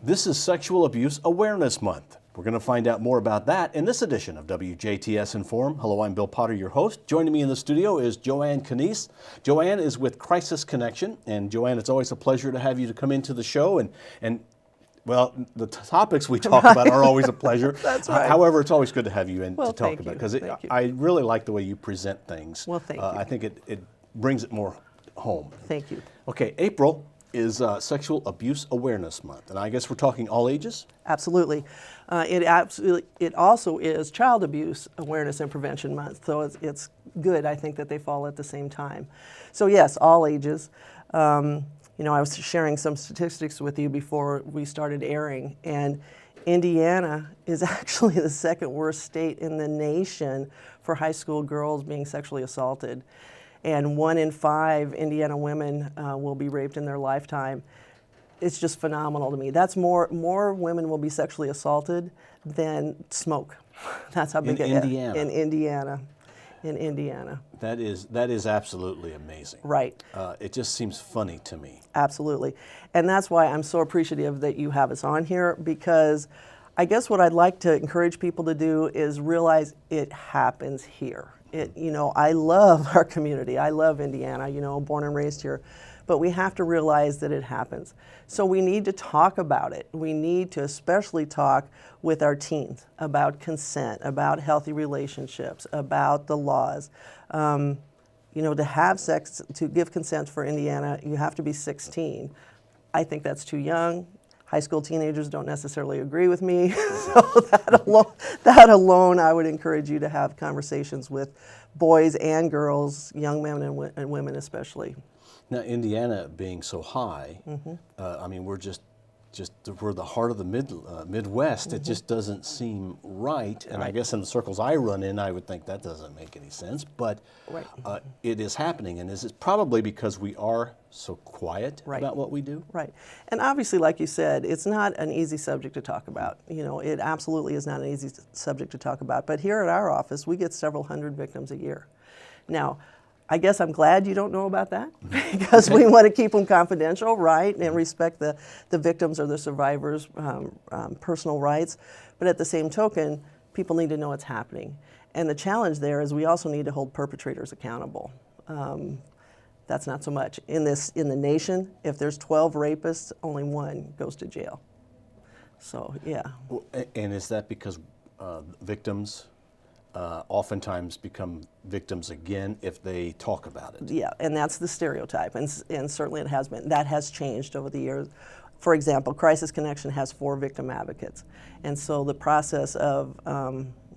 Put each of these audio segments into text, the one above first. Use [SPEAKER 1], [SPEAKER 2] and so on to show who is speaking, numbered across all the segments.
[SPEAKER 1] This is Sexual Abuse Awareness Month. We're going to find out more about that in this edition of WJTS in.form. Hello, I'm Bill Potter, your host. Joining me in the studio is Joan Knies. Joanne is with Crisis Connection, and Joanne, it's always a pleasure to have you to come into the show, and well, the topics we talk about are always a pleasure.
[SPEAKER 2] That's right.
[SPEAKER 1] However, it's always good to have you in
[SPEAKER 2] Well,
[SPEAKER 1] to talk
[SPEAKER 2] thank
[SPEAKER 1] about
[SPEAKER 2] you.
[SPEAKER 1] because
[SPEAKER 2] Thank you.
[SPEAKER 1] I really like the way you present things.
[SPEAKER 2] Well, thank you.
[SPEAKER 1] I think it brings it more home.
[SPEAKER 2] Thank you.
[SPEAKER 1] Okay, April is Sexual Abuse Awareness Month, and I guess we're talking all ages?
[SPEAKER 2] Absolutely. It also is Child Abuse Awareness and Prevention Month, so it's good, I think, that they fall at the same time. So yes, all ages. You know, I was sharing some statistics with you before we started airing, and Indiana is actually the second worst state in the nation for high school girls being sexually assaulted. And 1 in 5 Indiana women will be raped in their lifetime. It's just phenomenal to me. That's more women will be sexually assaulted than smoke. That's how big it is. In Indiana. In Indiana.
[SPEAKER 1] That is absolutely amazing.
[SPEAKER 2] Right.
[SPEAKER 1] It just seems funny to me.
[SPEAKER 2] Absolutely. And that's why I'm so appreciative that you have us on here, because I guess what I'd like to encourage people to do is realize it happens here. You know, I love our community. I love Indiana, you know, born and raised here. But we have to realize that it happens. So we need to talk about it. We need to especially talk with our teens about consent, about healthy relationships, about the laws. You know, to have sex, to give consent for Indiana, you have to be 16. I think that's too young. High school teenagers don't necessarily agree with me. So that alone, I would encourage you to have conversations with boys and girls, young men and women especially.
[SPEAKER 1] Now, Indiana being so high, I mean, we're the heart of the Midwest. It just doesn't seem right. And I guess in the circles I run in, I would think that doesn't make any sense. But it is happening, and is it probably because we are so quiet about what we do? Right.
[SPEAKER 2] And obviously, like you said, it's not an easy subject to talk about. You know, it absolutely is not an easy subject to talk about. But here at our office, we get several hundred victims a year. Now, I guess I'm glad you don't know about that, because we want to keep them confidential, right, and respect the victims or the survivors' personal rights. But at the same token, people need to know what's happening. And the challenge there is we also need to hold perpetrators accountable. That's not so much. In the nation, if there's 12 rapists, only 1 goes to jail. So, yeah.
[SPEAKER 1] And is that because victims oftentimes become victims again if they talk about it?
[SPEAKER 2] Yeah, and that's the stereotype, and certainly it has been. That has changed over the years. For example, Crisis Connection has 4 victim advocates, and so the process of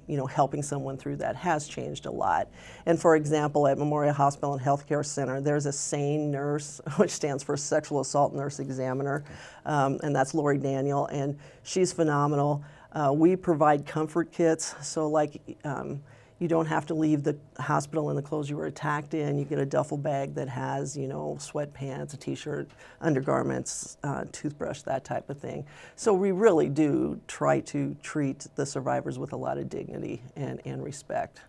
[SPEAKER 2] you know, helping someone through that has changed a lot. And for example, at Memorial Hospital and Healthcare Center, there's a SANE nurse, which stands for Sexual Assault Nurse Examiner, and that's Lori Daniel, and she's phenomenal. We provide comfort kits, so like you don't have to leave the hospital in the clothes you were attacked in. You get a duffel bag that has, you know, sweatpants, a t-shirt, undergarments, toothbrush, that type of thing. So we really do try to treat the survivors with a lot of dignity and respect.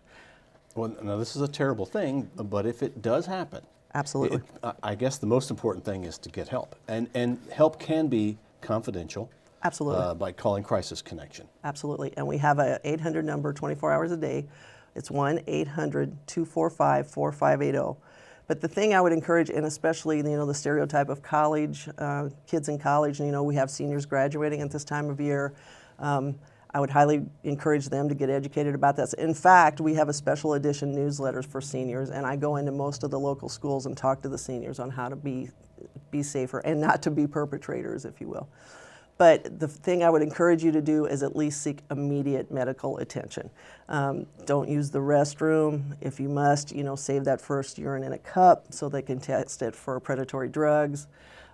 [SPEAKER 1] Well, now this is a terrible thing, but if it does happen,
[SPEAKER 2] absolutely,
[SPEAKER 1] I guess the most important thing is to get help, and help can be confidential.
[SPEAKER 2] Absolutely.
[SPEAKER 1] By calling Crisis Connection.
[SPEAKER 2] Absolutely. And we have an 800 number 24 hours a day. It's 1-800-245-4580. But the thing I would encourage, and especially, you know, the stereotype of college, kids in college, and, you know, we have seniors graduating at this time of year. I would highly encourage them to get educated about this. In fact, we have a special edition newsletters for seniors, and I go into most of the local schools and talk to the seniors on how to be safer and not to be perpetrators, if you will. But the thing I would encourage you to do is at least seek immediate medical attention. Don't use the restroom. If you must, you know, save that first urine in a cup so they can test it for predatory drugs.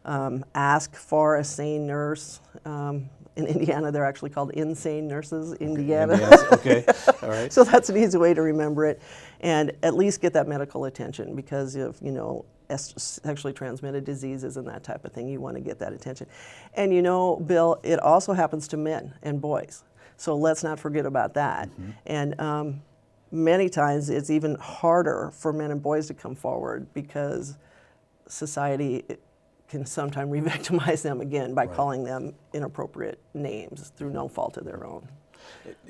[SPEAKER 2] Ask for a SANE nurse. In Indiana, they're actually called insane nurses, Indiana.
[SPEAKER 1] Okay, all right.
[SPEAKER 2] So that's an easy way to remember it. And at least get that medical attention, because if, you know, sexually transmitted diseases and that type of thing, you want to get that attention. And you know, Bill, it also happens to men and boys. So let's not forget about that. And many times it's even harder for men and boys to come forward because society can sometimes re-victimize them again by calling them inappropriate names through no fault of their own.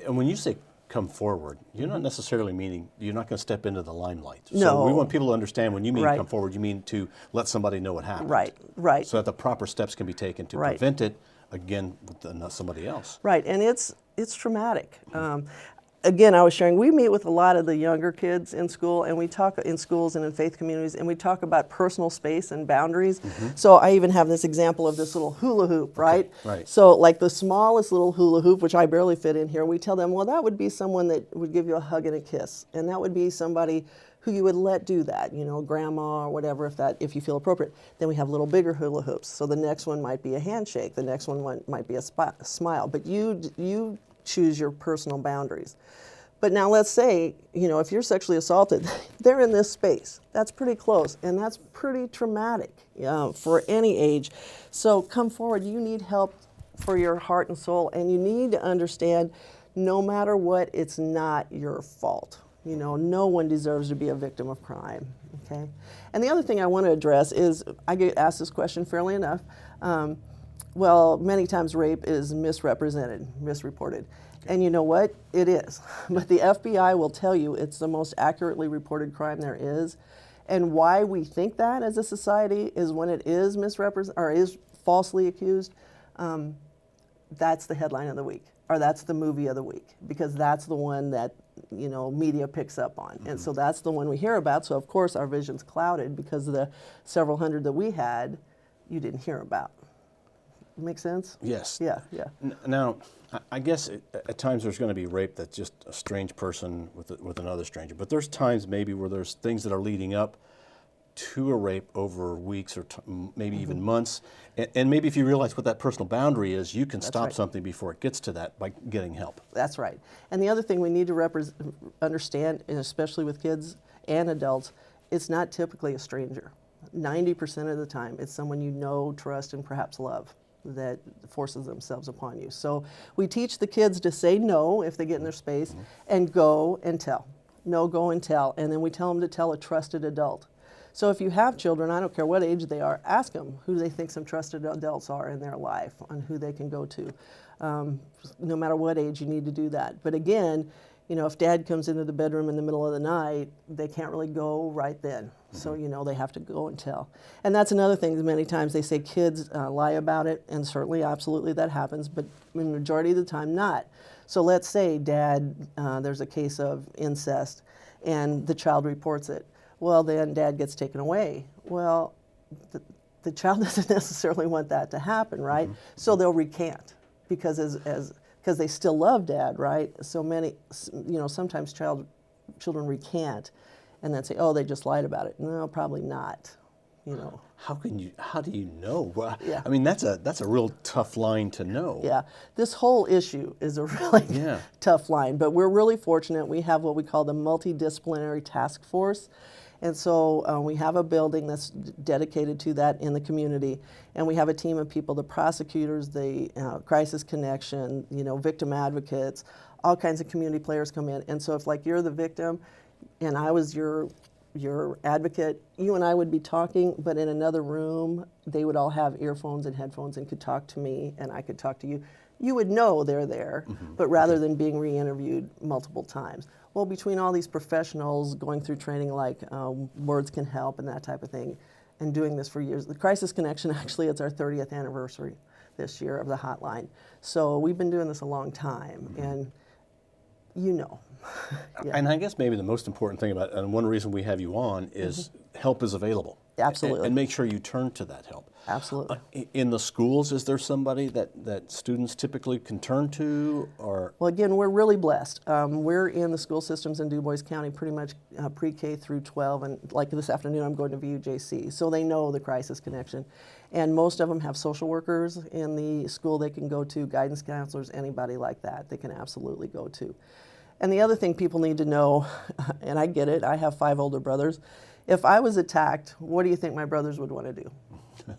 [SPEAKER 1] And when you say come forward, you're not necessarily meaning you're not going to step into the limelight.
[SPEAKER 2] No.
[SPEAKER 1] So we want people to understand when you mean
[SPEAKER 2] Right.
[SPEAKER 1] come forward, you mean to let somebody know what happened.
[SPEAKER 2] Right.
[SPEAKER 1] So that the proper steps can be taken to
[SPEAKER 2] Right.
[SPEAKER 1] prevent it again with somebody else.
[SPEAKER 2] Right, and it's traumatic. Again, I was sharing, we meet with a lot of the younger kids in school, and we talk in schools and in faith communities, and we talk about personal space and boundaries. So I even have this example of this little hula hoop, right?
[SPEAKER 1] Right.
[SPEAKER 2] So like the smallest little hula hoop, which I barely fit in here, we tell them, well, that would be someone that would give you a hug and a kiss, and that would be somebody who you would let do that, you know, grandma or whatever, if you feel appropriate. Then we have little bigger hula hoops. So the next one might be a handshake, the next one might be a smile, but you choose your personal boundaries. But now let's say, you know, if you're sexually assaulted, they're in this space. That's pretty close, and that's pretty traumatic for any age. So come forward. You need help for your heart and soul, and you need to understand, no matter what, it's not your fault. You know, no one deserves to be a victim of crime, okay? And the other thing I want to address is, I get asked this question fairly enough. Well, many times rape is misreported. And you know what? It is. But the FBI will tell you it's the most accurately reported crime there is. And why we think that as a society is when it is misrepresented or is falsely accused, that's the headline of the week, or that's the movie of the week, because that's the one that, you know, media picks up on. And so that's the one we hear about. So of course our vision's clouded because of the several hundred that we had, you didn't hear about. Make sense?
[SPEAKER 1] Yes.
[SPEAKER 2] Yeah.
[SPEAKER 1] Now, I guess at times there's going to be rape that's just a strange person with another stranger. But there's times maybe where there's things that are leading up to a rape over weeks or maybe even months. And maybe if you realize what that personal boundary is, you can stop something before it gets to that by getting help.
[SPEAKER 2] That's right. And the other thing we need to understand, and especially with kids and adults, it's not typically a stranger. 90% of the time, it's someone you know, trust, and perhaps love that forces themselves upon you. So we teach the kids to say no if they get in their space and go and tell. No, go and tell. And then we tell them to tell a trusted adult. So if you have children, I don't care what age they are, ask them who they think some trusted adults are in their life, on who they can go to. No matter what age, you need to do that. But again, you know, if dad comes into the bedroom in the middle of the night, they can't really go right then. So, you know, they have to go and tell. And that's another thing, many times they say kids lie about it, and certainly, absolutely, that happens, but the majority of the time not. So let's say dad, there's a case of incest, and the child reports it. Well, then dad gets taken away. Well, the child doesn't necessarily want that to happen, right? So they'll recant, because because they still love dad, right? So many, you know, sometimes children recant and then say, oh, they just lied about it. No, probably not, you know.
[SPEAKER 1] How do you know? Well,
[SPEAKER 2] Yeah.
[SPEAKER 1] I mean, that's a real tough line to know.
[SPEAKER 2] Yeah, this whole issue is a really tough line, but we're really fortunate. We have what we call the multidisciplinary task force. And so we have a building that's dedicated to that in the community, and we have a team of people, the prosecutors, the Crisis Connection, you know, victim advocates, all kinds of community players come in. And so if, like, you're the victim and I was your advocate, you and I would be talking, but in another room, they would all have earphones and headphones and could talk to me, and I could talk to you. You would know they're there, but rather than being re-interviewed multiple times. Well, between all these professionals going through training like Words Can Help and that type of thing, and doing this for years, the Crisis Connection, actually, it's our 30th anniversary this year of the hotline. So we've been doing this a long time, and you know.
[SPEAKER 1] And I guess maybe the most important thing about it, and one reason we have you on, is help is available.
[SPEAKER 2] Absolutely.
[SPEAKER 1] And make sure you turn to that help.
[SPEAKER 2] Absolutely.
[SPEAKER 1] In the schools, is there somebody that students typically can turn to? Or
[SPEAKER 2] Well, again, we're really blessed. We're in the school systems in Du Bois County pretty much pre-K through 12, and like this afternoon I'm going to WJTS, so they know the Crisis Connection. And most of them have social workers in the school they can go to, guidance counselors, anybody like that they can absolutely go to. And the other thing people need to know, and I get it, I have 5 older brothers. If I was attacked, what do you think my brothers would want to do?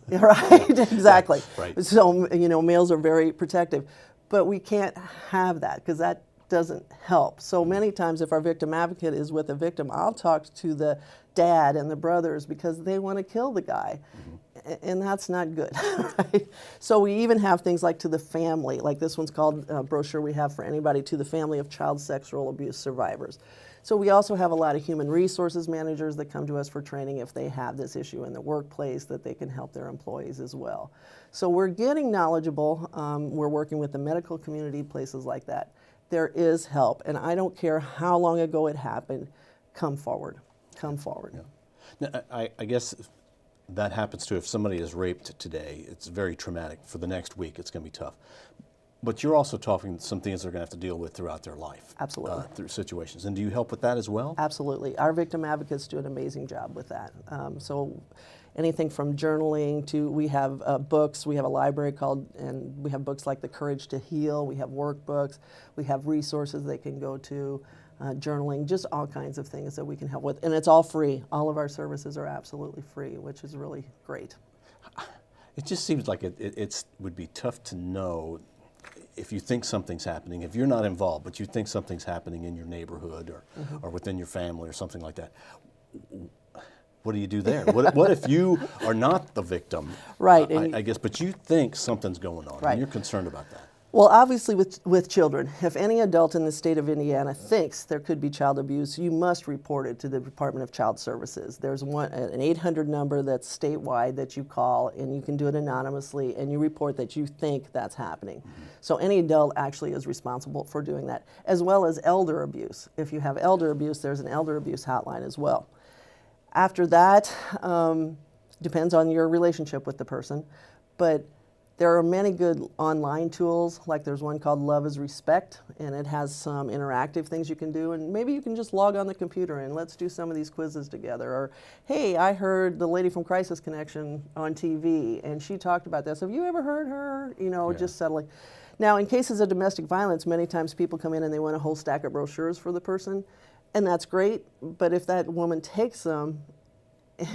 [SPEAKER 2] Right, exactly.
[SPEAKER 1] Right.
[SPEAKER 2] So, you know, males are very protective. But we can't have that, because that doesn't help. So many times if our victim advocate is with a victim, I'll talk to the dad and the brothers because they want to kill the guy. And that's not good, right? So we even have things like to the family, like this one's called a brochure we have for anybody, to the family of child sexual abuse survivors. So we also have a lot of human resources managers that come to us for training if they have this issue in the workplace, that they can help their employees as well. So we're getting knowledgeable. We're working with the medical community, places like that. There is help, and I don't care how long ago it happened, come forward, come forward.
[SPEAKER 1] Yeah. Now, I guess that happens too. If somebody is raped today, it's very traumatic. For the next week, it's going to be tough. But you're also talking some things they're going to have to deal with throughout their life.
[SPEAKER 2] Absolutely.
[SPEAKER 1] Through situations. And do you help with that as well?
[SPEAKER 2] Absolutely. Our victim advocates do an amazing job with that. So anything from journaling to, we have books, we have a library and we have books like The Courage to Heal, we have workbooks, we have resources they can go to, journaling, just all kinds of things that we can help with. And it's all free. All of our services are absolutely free, which is really great.
[SPEAKER 1] It just seems like it would be tough to know if you think something's happening, if you're not involved, but you think something's happening in your neighborhood or within your family or something like that. What do you do there? What if you are not the victim?
[SPEAKER 2] Right.
[SPEAKER 1] I guess, but you think something's going on,
[SPEAKER 2] right.
[SPEAKER 1] and you're concerned about that.
[SPEAKER 2] Well, obviously with children, if any adult in the state of Indiana thinks there could be child abuse, you must report it to the Department of Child Services. There's an 800 number that's statewide that you call, and you can do it anonymously, and you report that you think that's happening. Mm-hmm. So any adult actually is responsible for doing that, as well as elder abuse. If you have elder abuse, there's an elder abuse hotline as well. After that, depends on your relationship with the person, but there are many good online tools, like there's one called Love is Respect, and it has some interactive things you can do, and maybe you can just log on the computer and let's do some of these quizzes together. Or, hey, I heard the lady from Crisis Connection on TV, and she talked about this. Have you ever heard her? You know, just settling. Now, in cases of domestic violence, many times people come in and they want a whole stack of brochures for the person, and that's great, but if that woman takes them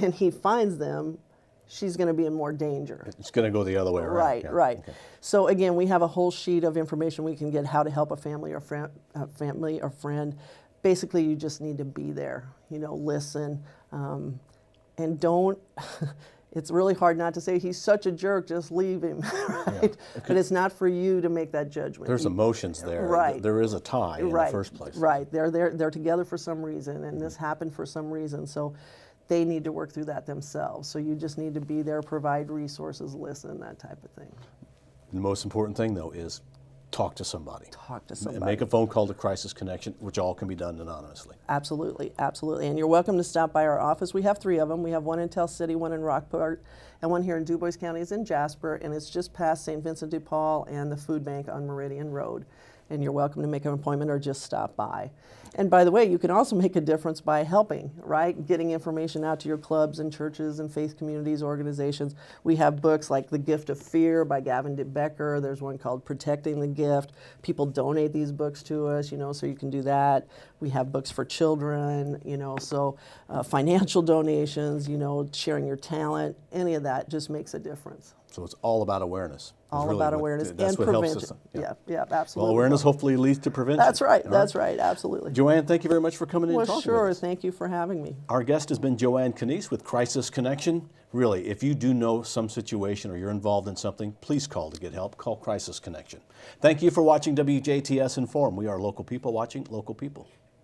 [SPEAKER 2] and he finds them, she's going to be in more danger.
[SPEAKER 1] It's going to go the other way around.
[SPEAKER 2] Right,
[SPEAKER 1] yeah.
[SPEAKER 2] right.
[SPEAKER 1] Okay.
[SPEAKER 2] So again, we have a whole sheet of information we can get how to help a family or friend. Basically, you just need to be there, you know, listen, and don't, it's really hard not to say, he's such a jerk, just leave him, right? Yeah. But it's not for you to make that judgment.
[SPEAKER 1] There's emotions there.
[SPEAKER 2] Right.
[SPEAKER 1] There is a tie in the first place.
[SPEAKER 2] Right. They're together for some reason, and this happened for some reason. So they need to work through that themselves. So you just need to be there, provide resources, listen, that type of thing.
[SPEAKER 1] The most important thing, though, is talk to somebody.
[SPEAKER 2] Talk to somebody.
[SPEAKER 1] And make a phone call to Crisis Connection, which all can be done anonymously.
[SPEAKER 2] Absolutely, absolutely. And you're welcome to stop by our office. We have 3 of them. We have one in Tell City, one in Rockport, and one here in Du Bois County is in Jasper, and it's just past St. Vincent de Paul and the food bank on Meridian Road. And you're welcome to make an appointment or just stop by. And by the way, you can also make a difference by helping, right? Getting information out to your clubs and churches and faith communities, organizations. We have books like The Gift of Fear by Gavin DeBecker. There's one called Protecting the Gift. People donate these books to us, you know, so you can do that. We have books for children, you know, so financial donations, you know, sharing your talent, any of that just makes a difference.
[SPEAKER 1] So it's all about awareness.
[SPEAKER 2] All about awareness and prevention. Yeah, absolutely.
[SPEAKER 1] Well, awareness hopefully leads to prevention.
[SPEAKER 2] That's right. That's right. Absolutely.
[SPEAKER 1] Joanne, thank you very much for coming in and talking with us.
[SPEAKER 2] Well, sure. Thank you for having me.
[SPEAKER 1] Our guest has been Joan Knies with Crisis Connection. Really, if you do know some situation or you're involved in something, please call to get help. Call Crisis Connection. Thank you for watching WJTS in.form. We are local people watching local people.